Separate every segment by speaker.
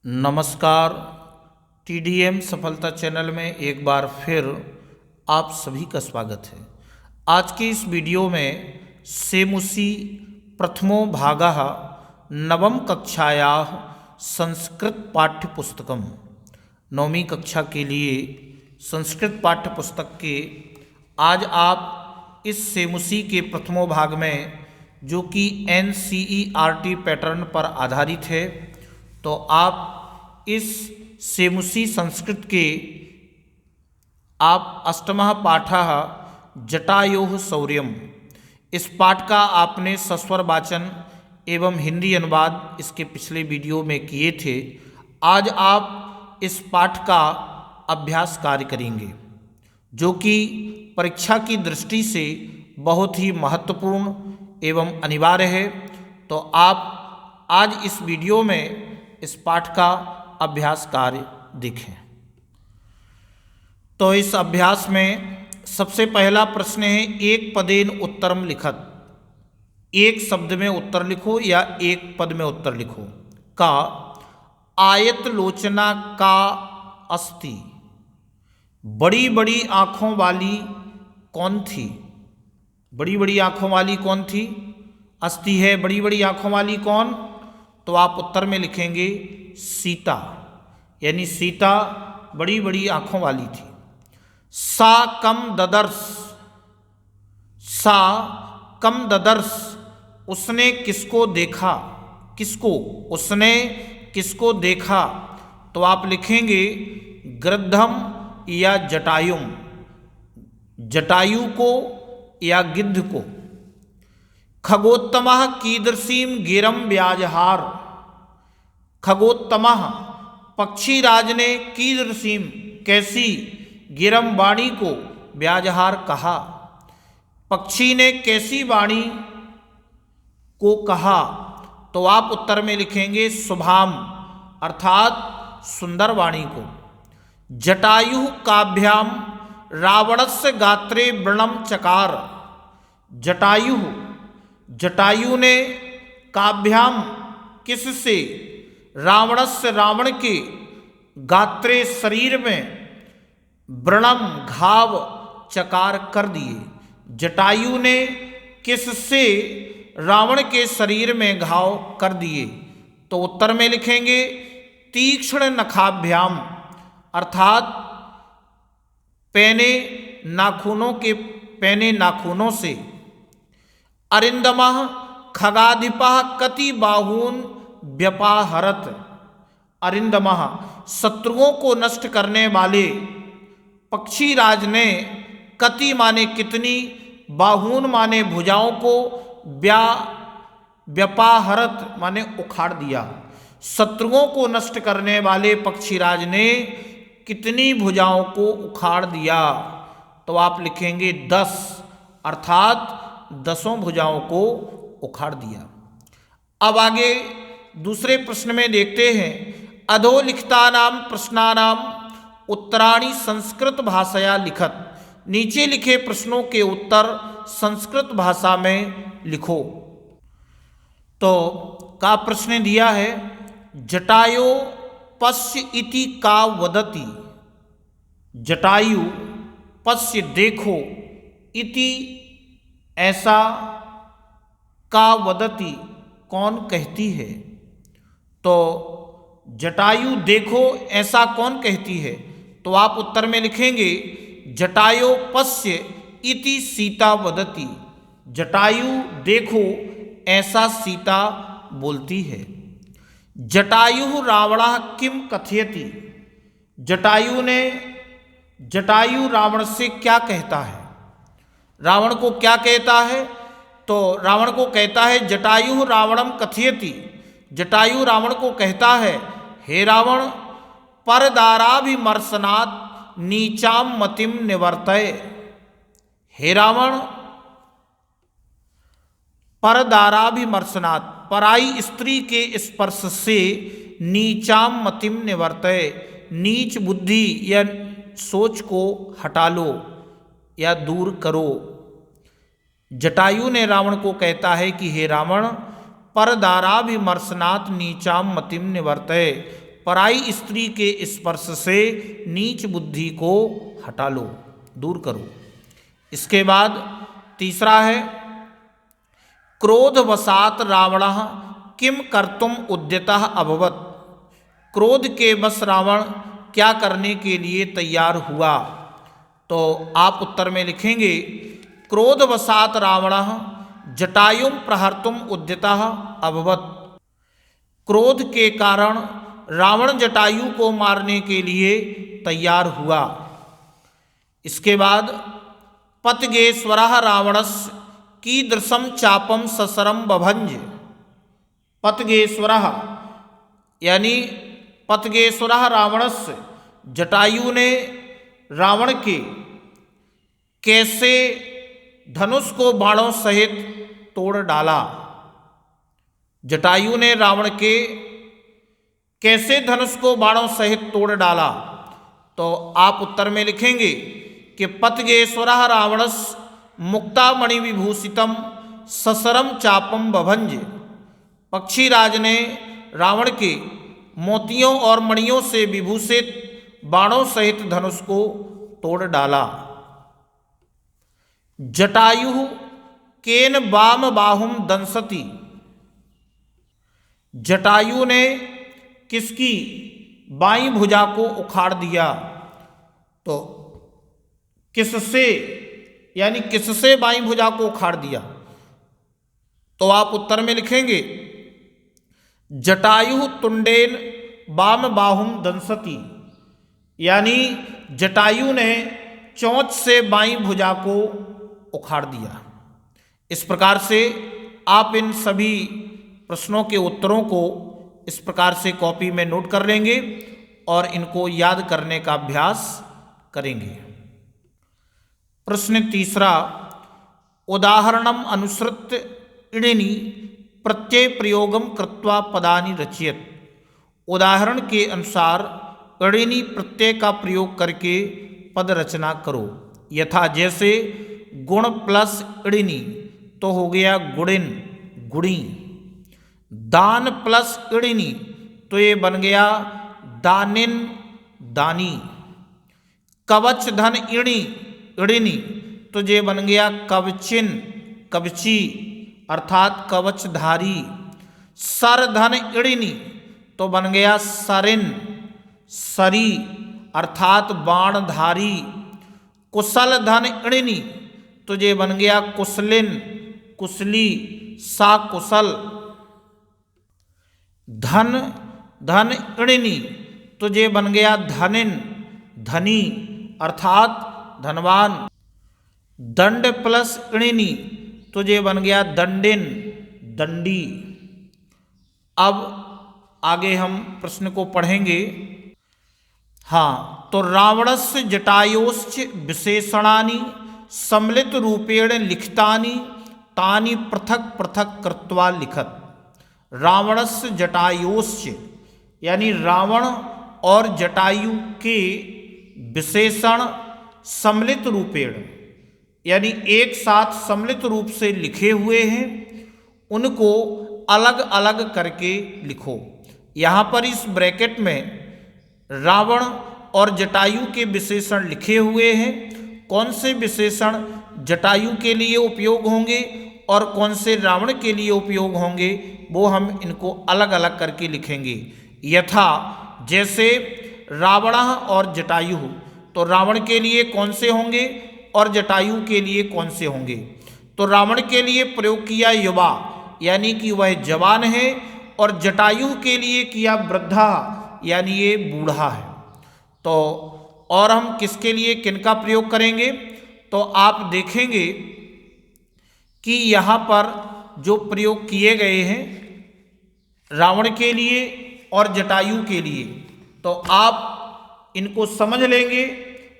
Speaker 1: नमस्कार। टीडीएम सफलता चैनल में एक बार फिर आप सभी का स्वागत है। आज की इस वीडियो में सेमुसी प्रथमो भागः नवम कक्षायाः संस्कृत पाठ्यपुस्तकम, नौवीं कक्षा के लिए संस्कृत पाठ्यपुस्तक के आज आप इस सेमुसी के प्रथमो भाग में, जो कि एनसीईआरटी पैटर्न पर आधारित है, तो आप इस सेमुसी संस्कृत के आप अष्टमः पाठः जटायोः शौर्यम, इस पाठ का आपने सस्वर वाचन एवं हिंदी अनुवाद इसके पिछले वीडियो में किए थे। आज आप इस पाठ का अभ्यास कार्य करेंगे, जो कि परीक्षा की दृष्टि से बहुत ही महत्वपूर्ण एवं अनिवार्य है। तो आप आज इस वीडियो में इस पाठ का अभ्यास कार्य देखें। तो इस अभ्यास में सबसे पहला प्रश्न है, एक पदेन उत्तरम लिखत। एक शब्द में उत्तर लिखो या एक पद में उत्तर लिखो। का आयत लोचना का अस्ति, बड़ी बड़ी आँखों वाली कौन थी? बड़ी बड़ी आँखों वाली कौन थी? अस्ति है बड़ी बड़ी आँखों वाली कौन? तो आप उत्तर में लिखेंगे सीता, यानी सीता बड़ी बड़ी आँखों वाली थी। सा कम ददर्श, सा कम ददर्श, उसने किसको देखा? किसको? उसने किसको देखा? तो आप लिखेंगे गृद्धम या जटायुम, जटायु को या गिद्ध को। खगोत्तमः कीदृशीम गिरम व्याजहार, खगोत्तमः पक्षीराज ने कीदृशीम कैसी गिरम वाणी को व्याजहार कहा, पक्षी ने कैसी वाणी को कहा? तो आप उत्तर में लिखेंगे शुभाम, अर्थात सुंदर वाणी को। जटायु काभ्याम रावणस्य गात्रे व्रणम चकार, जटायु, जटायु ने काभ्याम किससे, रावणस्य रावण के, गात्रे शरीर में, व्रणम घाव, चकार कर दिए। जटायु ने किससे रावण के शरीर में घाव कर दिए? तो उत्तर में लिखेंगे तीक्ष्ण नखाभ्याम, अर्थात पैने नाखूनों के, पैने नाखूनों से। अरिंदमः खगाधिपः कति बाहून व्यपाहरत, अरिंदमः शत्रुओं को नष्ट करने वाले पक्षीराज ने कति माने कितनी, बाहून माने भुजाओं को, व्यपाहरत माने उखाड़ दिया। शत्रुओं को नष्ट करने वाले पक्षीराज ने कितनी भुजाओं को उखाड़ दिया? तो आप लिखेंगे 10, अर्थात 10 भुजाओं को उखाड़ दिया। अब आगे दूसरे प्रश्न में देखते हैं, अधोलिखितानां प्रश्नानां उत्तराणि संस्कृत भाषया लिखत, नीचे लिखे प्रश्नों के उत्तर संस्कृत भाषा में लिखो। तो का प्रश्न दिया है, जटायो पश्य इति का वदति, जटायु पश्य देखो, इति ऐसा, का वदति कौन कहती है? तो जटायु देखो ऐसा कौन कहती है? तो आप उत्तर में लिखेंगे जटायो पश्य इति सीता वदति, जटायु देखो ऐसा सीता बोलती है। जटायु रावणः किम कथयति, जटायु रावण से क्या कहता है? रावण को क्या कहता है? तो रावण को कहता है जटायु रावणम कथयति, जटायु रावण को कहता है, हे रावण परदाराभिमर्शनात् नीचाम मतिम निवर्तय, हे रावण परदाराभिमर्शनात्, पराई स्त्री के स्पर्श से, नीचाम मतिम निवर्तय, नीच बुद्धि या सोच को हटा लो या दूर करो। जटायु ने रावण को कहता है कि हे रावण परदाराभिमर्शनात् नीचाम मतिम निवर्तय, पराई स्त्री के स्पर्श से नीच बुद्धि को हटा लो, दूर करो। इसके बाद तीसरा है क्रोधवशात रावणः किम कर्तुम उद्यतः अभवत्। क्रोध के वश रावण क्या करने के लिए तैयार हुआ। तो आप उत्तर में लिखेंगे क्रोधवशात रावणः जटायुं प्रहर्तुम उद्यतः अभवत्। क्रोध के कारण रावण जटायु को मारने के लिए तैयार हुआ। इसके बाद पतगेश्वरः रावणस्य कीदृशं चापम ससरम बभंज। पतगेश्वरः यानी पतगेश्वरः रावणस्य, जटायु ने रावण के कैसे धनुष को बाणों सहित तोड़ डाला। जटायु ने रावण के कैसे धनुष को बाणों सहित तोड़ डाला। तो आप उत्तर में लिखेंगे कि पतगेश्वरः रावणस्य मुक्तामणि विभूषितम ससरम चापम बभंज। पक्षीराज ने रावण के मोतियों और मणियों से विभूषित बाणों सहित धनुष को तोड़ डाला। जटायु केन वाम बाहुम दंसति। जटायु ने किसकी बाईं भुजा को उखाड़ दिया। तो किससे, यानी किससे बाईं भुजा को उखाड़ दिया। तो आप उत्तर में लिखेंगे जटायु तुंडेन वाम बाहुम दंसति, यानी जटायु ने चोंच से बाईं भुजा को उखाड़ दिया। इस प्रकार से आप इन सभी प्रश्नों के उत्तरों को इस प्रकार से कॉपी में नोट कर लेंगे और इनको याद करने का अभ्यास करेंगे। प्रश्न तीसरा, उदाहरणम अनुसृत्य इणिनि प्रत्यय प्रयोगम कृत्वा पदानि रचयत। उदाहरण के अनुसार इणिनि प्रत्यय का प्रयोग करके पद रचना करो। यथा जैसे गुण प्लस इणिनि तो हो गया गुणिन, गुणी। दान प्लस इणिनि तो ये बन गया दानिन, दानी। कवच धन इणि इणिनि तो ये बन गया कवचिन, कवची अर्थात कवचधारी। सर धन इणिनि तो बन गया सरिन, सरी अर्थात बाणधारी। कुशल धन इणिनि तो ये बन गया कुशलिन, कुशली, सा कुशल। धन धन इणिनि तो ये बन गया धनिन, धनी अर्थात धनवान। दंड प्लस इणिनि तो ये बन गया दंडिन, दंडी। अब आगे हम प्रश्न को पढ़ेंगे। हाँ, तो रावणस्य जटायोश्च विशेषणानि सम्मिलित रूपेण लिखितानि तानि पृथक पृथक कृत्वा लिखत। रावणस्य जटायोश्च यानी रावण और जटायु के विशेषण सम्मिलित रूपेण यानी एक साथ सम्मिलित रूप से लिखे हुए हैं, उनको अलग अलग करके लिखो। यहाँ पर इस ब्रैकेट में रावण और जटायु के विशेषण लिखे हुए हैं। कौन से विशेषण जटायु के लिए उपयोग होंगे और कौन से रावण के लिए उपयोग होंगे, वो हम इनको अलग अलग करके लिखेंगे। यथा जैसे रावण और जटायु, तो रावण के लिए कौन से होंगे और जटायु के लिए कौन से होंगे। तो रावण के लिए प्रयोग किया युवा यानी कि वह जवान है, और जटायु के लिए किया वृद्धा यानी ये बूढ़ा है। तो और हम किसके लिए किनका प्रयोग करेंगे, तो आप देखेंगे कि यहाँ पर जो प्रयोग किए गए हैं रावण के लिए और जटायु के लिए, तो आप इनको समझ लेंगे।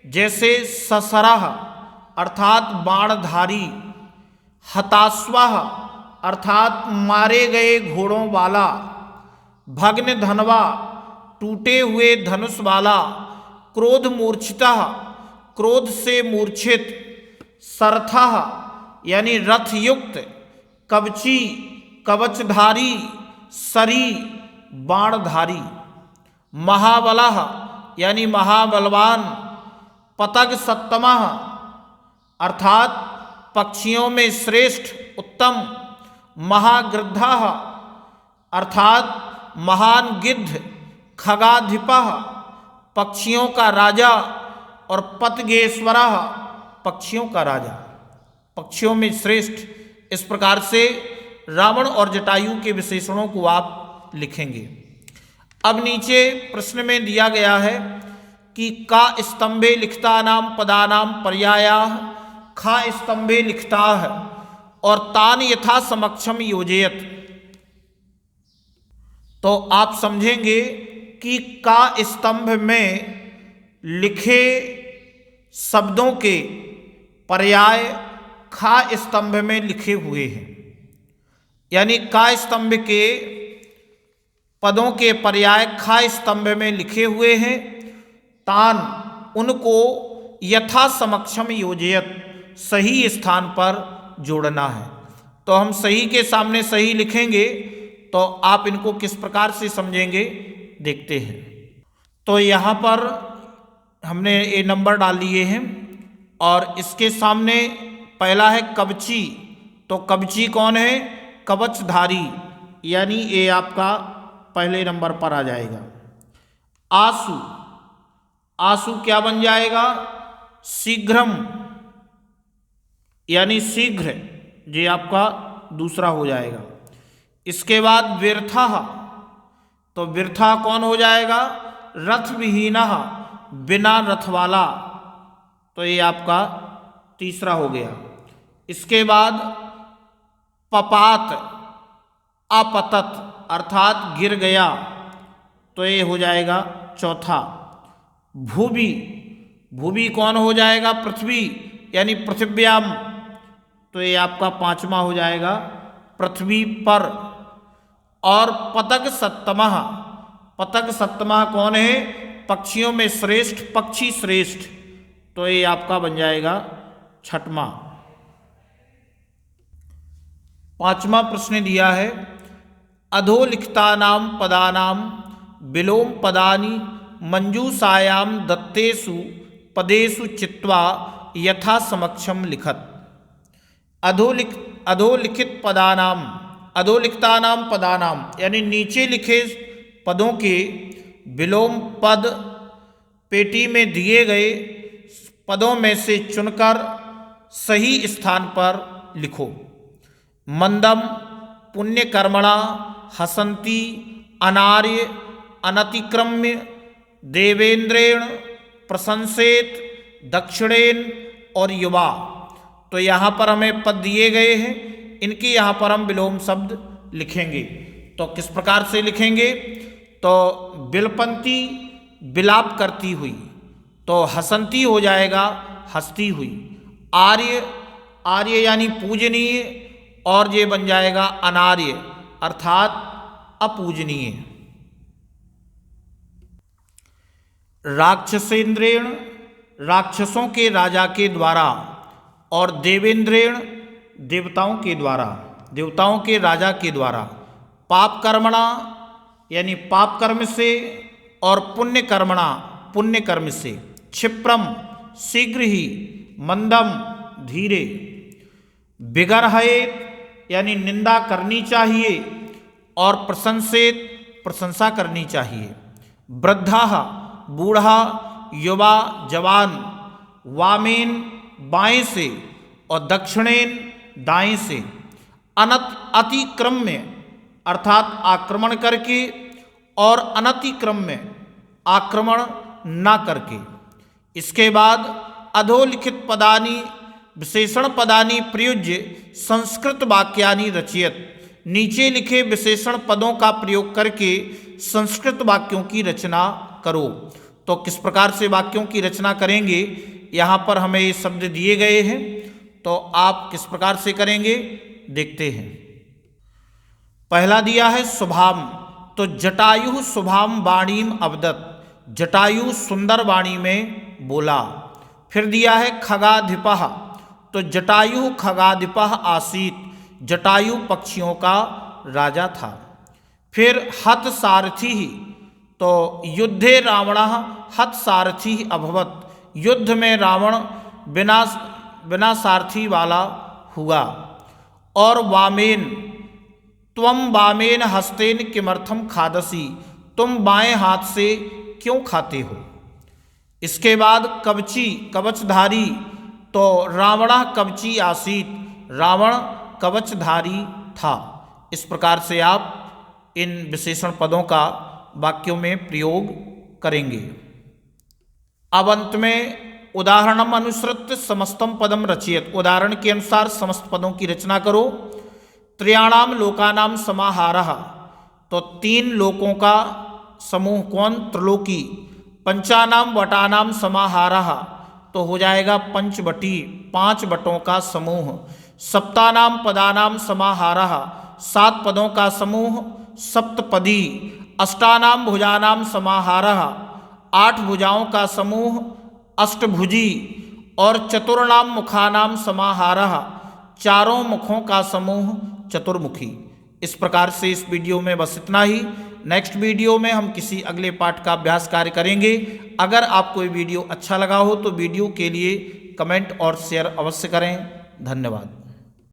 Speaker 1: जैसे ससरह अर्थात बाणधारी, हताश्वः अर्थात मारे गए घोड़ों वाला, भग्न धनवा टूटे हुए धनुष वाला, क्रोध मूर्छितः क्रोध से मूर्छित, सरथः यानी रथ युक्त, कवची कवचधारी, सरी बाणधारी। महाबलः यानी महाबलवान, पतग सत्तमः अर्थात पक्षियों में श्रेष्ठ उत्तम, महागृद्धः अर्थात महान गिद्ध, खगाधिपः पक्षियों का राजा और पतगेश्वरः पक्षियों का राजा, पक्षियों में श्रेष्ठ। इस प्रकार से रावण और जटायु के विशेषणों को आप लिखेंगे। अब नीचे प्रश्न में दिया गया है कि का स्तंभे लिखितानां पदानां पर्यायाः खा स्तंभे लिखिताः और तान यथा समक्षम योजयत। तो आप समझेंगे कि का स्तंभ में लिखे शब्दों के पर्याय खा स्तंभ में लिखे हुए हैं, यानी का स्तंभ के पदों के पर्याय खा स्तंभ में लिखे हुए हैं। तान उनको यथा समक्षम योजयत सही स्थान पर जोड़ना है। तो हम सही के सामने सही लिखेंगे, तो आप इनको किस प्रकार से समझेंगे देखते हैं। तो यहाँ पर हमने ये नंबर डाल लिए हैं और इसके सामने पहला है कवची। तो कवची कौन है? कवचधारी, यानी ये आपका पहले नंबर पर आ जाएगा। आसु, आसु क्या बन जाएगा? शीघ्रम यानी शीघ्र, ये आपका दूसरा हो जाएगा। इसके बाद व्यर्थः, तो व्यर्था कौन हो जाएगा? रथ विहीनः, बिना रथ वाला, तो ये आपका तीसरा हो गया। इसके बाद पपात, अपतत अर्थात गिर गया, तो ये हो जाएगा चौथा। भूवि, भूवि कौन हो जाएगा? पृथ्वी, यानी पृथिव्याम, तो ये आपका पांचवा हो जाएगा, पृथ्वी पर। और पतग सत्तमः, पतग सत्तमः कौन है? पक्षियों में श्रेष्ठ, पक्षी श्रेष्ठ, तो ये आपका बन जाएगा छठवां। पांचवा प्रश्न दिया है अधोलिखितानां पदानां विलोम पदानि मंजूषायां दत्तेषु पदेषु चित्वा यथा समक्षम लिखत। अधोलिखित पदानां, अधोलिखितानां पदानां यानी नीचे लिखे पदों के विलोम पद पेटी में दिए गए पदों में से चुनकर सही स्थान पर लिखो। मंदम, पुण्यकर्मणा, हसंती, अनार्य, अनतिक्रम्य, देवेंद्रेण, प्रशंसेत, दक्षिणेन और युवा। तो यहाँ पर हमें पद दिए गए हैं, इनकी यहाँ पर हम विलोम शब्द लिखेंगे। तो किस प्रकार से लिखेंगे? तो बिलपंती, विलाप करती हुई, तो हसंती हो जाएगा हंसती हुई। आर्य, आर्य यानी पूजनीय, और ये बन जाएगा अनार्य अर्थात अपूजनीय। राक्षसेंद्रेण, राक्षसों के राजा के द्वारा, और देवेंद्रेण, देवताओं के द्वारा, देवताओं के राजा के द्वारा। पाप कर्मणा यानी पाप कर्म से, और पुण्य कर्मणा, पुण्य कर्म से। क्षिप्रम, शीघ्र ही। मंदम, धीरे। बिगर्हयेत यानी निंदा करनी चाहिए, और प्रशंसेत, प्रशंसा करनी चाहिए। वृद्धा, बूढ़ा, युवा, जवान। वामेन, बाएं से, और दक्षिणेन, दाएं से। अतिक्रम्य अर्थात आक्रमण करके, और अनतिक्रम्य आक्रमण ना करके। इसके बाद अधोलिखित पदानि विशेषण पदानि प्रयुज्य संस्कृत वाक्यानि रचयत। नीचे लिखे विशेषण पदों का प्रयोग करके संस्कृत वाक्यों की रचना करो। तो किस प्रकार से वाक्यों की रचना करेंगे? यहाँ पर हमें ये शब्द दिए गए हैं, तो आप किस प्रकार से करेंगे देखते हैं। पहला दिया है शुभाम, तो जटायु शुभाम वाणीम अवदत, जटायु सुंदर वाणी में बोला। फिर दिया है खगाधिपः, तो जटायु खगाधिपः आसीत, जटायु पक्षियों का राजा था। फिर हत सारथी, तो युद्धे रावणः हतसारथी अभवत, युद्ध में रावण बिना सारथी वाला हुआ। और वामेन, त्वम वामेन हस्तेन किमर्थम खादसी, तुम बाएं हाथ से क्यों खाते हो। इसके बाद कवची, कवचधारी, तो रावणः कवची आसीत, रावण कवचधारी था। इस प्रकार से आप इन विशेषण पदों का वाक्यों में प्रयोग करेंगे। अब अंत में उदाहरणम अनुसृत्य समस्तम पदम रचयत, उदाहरण के अनुसार समस्त पदों की रचना करो। त्रयाणाम लोकानाम समाहारः, तो 3 लोकों का समूह कौन, त्रिलोकी। पंचानाम वटानाम समाहारः, तो हो जाएगा पंचवटी, 5 वटों का समूह। सप्तानाम पदानाम समाहारः, 7 पदों का समूह सप्तपदी। अष्टानाम भुजानाम समाहारः, 8 भुजाओं का समूह अष्टभुजी। और चतुर्णाम मुखानाम समाहारः, 4 मुखों का समूह चतुर्मुखी। इस प्रकार से इस वीडियो में बस इतना ही। नेक्स्ट वीडियो में हम किसी अगले पाठ का अभ्यास कार्य करेंगे। अगर आपको ये वीडियो अच्छा लगा हो तो वीडियो के लिए कमेंट और शेयर अवश्य करें। धन्यवाद।